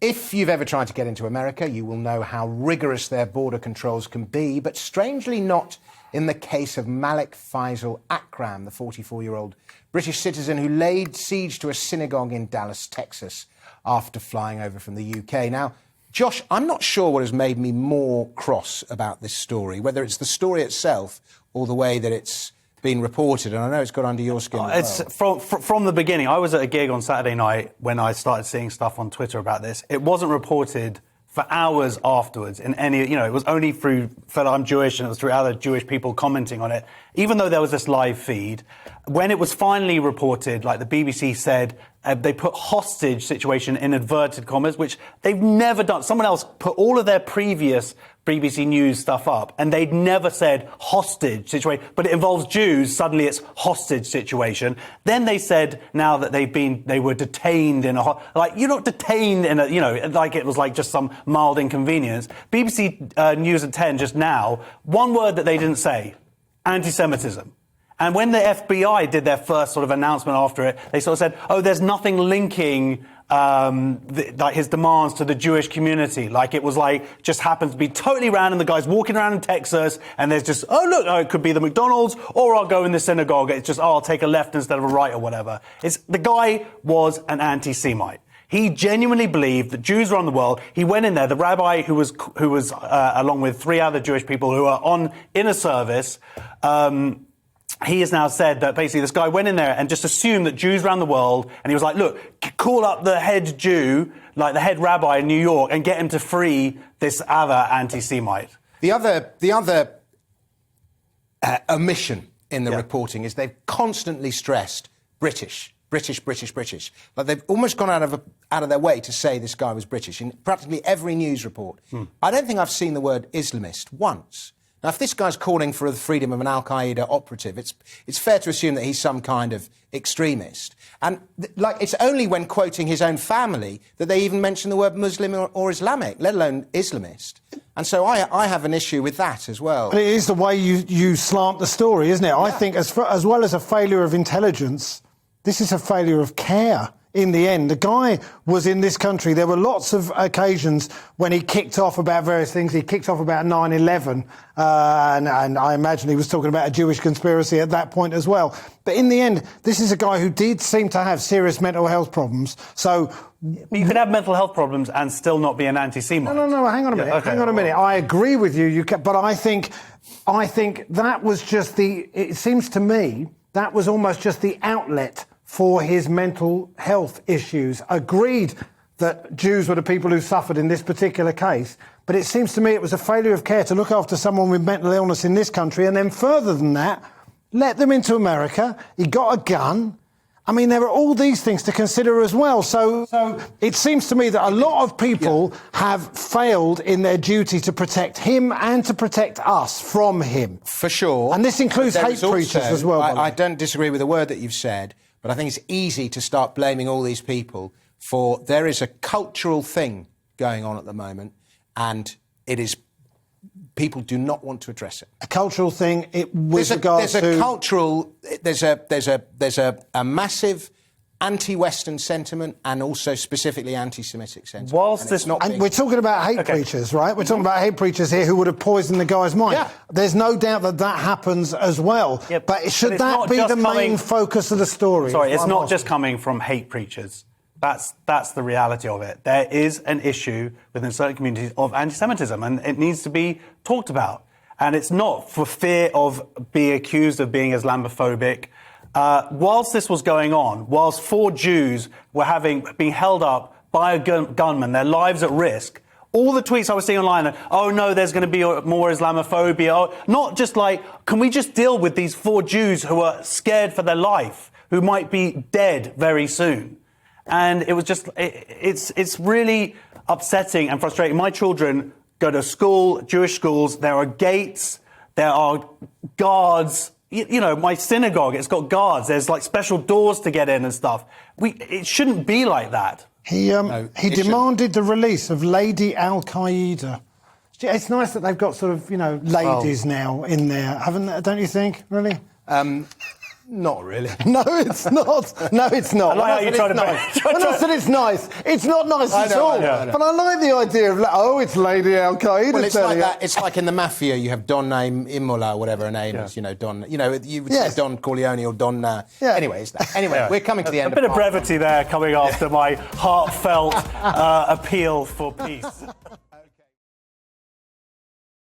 If you've ever tried to get into America, you will know how rigorous their border controls can be, but strangely not in the case of Malik Faisal Akram, the 44-year-old British citizen who laid siege to a synagogue in Dallas, Texas, after flying over from the UK. Now, Josh, I'm not sure what has made me more cross about this story, whether it's the story itself or the way that it's been reported, and I know it's got under your skin as well. It's from the beginning. I was at a gig on Saturday night when I started seeing stuff on Twitter about this. It wasn't reported for hours afterwards in any, it was only through fellow I'm Jewish and it was through other Jewish people commenting on it. Even though there was this live feed, when it was finally reported, like the BBC said, they put hostage situation in inverted commas, which they've never done. Someone else put all of their previous BBC News stuff up, and they'd never said hostage situation, but it involves Jews. Suddenly it's hostage situation. Then they said now that they were detained in you're not detained in like it was like just some mild inconvenience. BBC News at 10 just now, one word that they didn't say, anti-Semitism. And when the FBI did their first sort of announcement after it, they sort of said, oh, there's nothing linking like his demands to the Jewish community. Like it was like, just happens to be totally random. The guy's walking around in Texas and there's just, it could be the McDonald's or I'll go in the synagogue. It's just, I'll take a left instead of a right or whatever. The guy was an anti-Semite. He genuinely believed that Jews run the world. He went in there. The rabbi who was along with 3 other Jewish people who are on inner service, he has now said that basically this guy went in there and just assumed that Jews ran the world. And he was like, look, call up the head Jew, like the head rabbi in New York, and get him to free this other anti-Semite. The other omission in the reporting is they've constantly stressed British. Like they've almost gone out of their way to say this guy was British in practically every news report. I don't think I've seen the word Islamist once. Now, if this guy's calling for the freedom of an Al-Qaeda operative, it's fair to assume that he's some kind of extremist. And it's only when quoting his own family that they even mention the word Muslim or Islamic, let alone Islamist. And so I have an issue with that as well. But it is the way you slant the story, isn't it? Yeah. I think as well as a failure of intelligence, this is a failure of care. In the end, the guy was in this country. There were lots of occasions when he kicked off about various things. He kicked off about 9/11, and I imagine he was talking about a Jewish conspiracy at that point as well. But in the end, this is a guy who did seem to have serious mental health problems. So you could have mental health problems and still not be an anti-Semite. No, hang on a minute. Okay. Hang on a minute. I agree with you. But I think that was just it seems to me that was almost just the outlet for his mental health issues. Agreed that Jews were the people who suffered in this particular case, but it seems to me it was a failure of care to look after someone with mental illness in this country, and then further than that, let them into America. He got a gun. I mean, there are all these things to consider as well. So it seems to me that a lot of people have failed in their duty to protect him and to protect us from him. For sure. And this includes hate preachers as well. I don't disagree with a word that you've said, but I think it's easy to start blaming all these people for there is a cultural thing going on at the moment, and it is people do not want to address it. A cultural thing. There's a massive anti-Western sentiment and also specifically anti-Semitic sentiment. We're talking about hate preachers, right? We're talking about hate preachers here who would have poisoned the guy's mind. Yeah. There's no doubt that happens as well. Yeah, but should that be the main focus of the story? Sorry, it's not just coming from hate preachers. That's the reality of it. There is an issue within certain communities of anti-Semitism, and it needs to be talked about. And it's not for fear of being accused of being Islamophobic. Whilst this was going on, whilst 4 Jews were being held up by a gunman, their lives at risk, all the tweets I was seeing online, oh no, there's going to be more Islamophobia. Not just like, can we just deal with these 4 Jews who are scared for their life, who might be dead very soon? And it was just, it's really upsetting and frustrating. My children go to school, Jewish schools, there are gates, there are guards. My synagogue, it's got guards. There's like special doors to get in and stuff. It shouldn't be like that. He demanded the release of Lady Al-Qaeda. It's nice that they've got sort of, ladies now in there, don't you think, really? Not really. No, it's not. No, it's not. I like how you try to nice. When I said it's nice, it's not nice at all. I know. But I like the idea of, it's Lady Al Qaeda. Well, it's like that. It's like in the mafia, you have Don Imola, whatever her name is. Don. You would say Don Corleone or Don. Anyway, it's that. Anyway, we're coming to the end. A bit of brevity there coming after my heartfelt appeal for peace.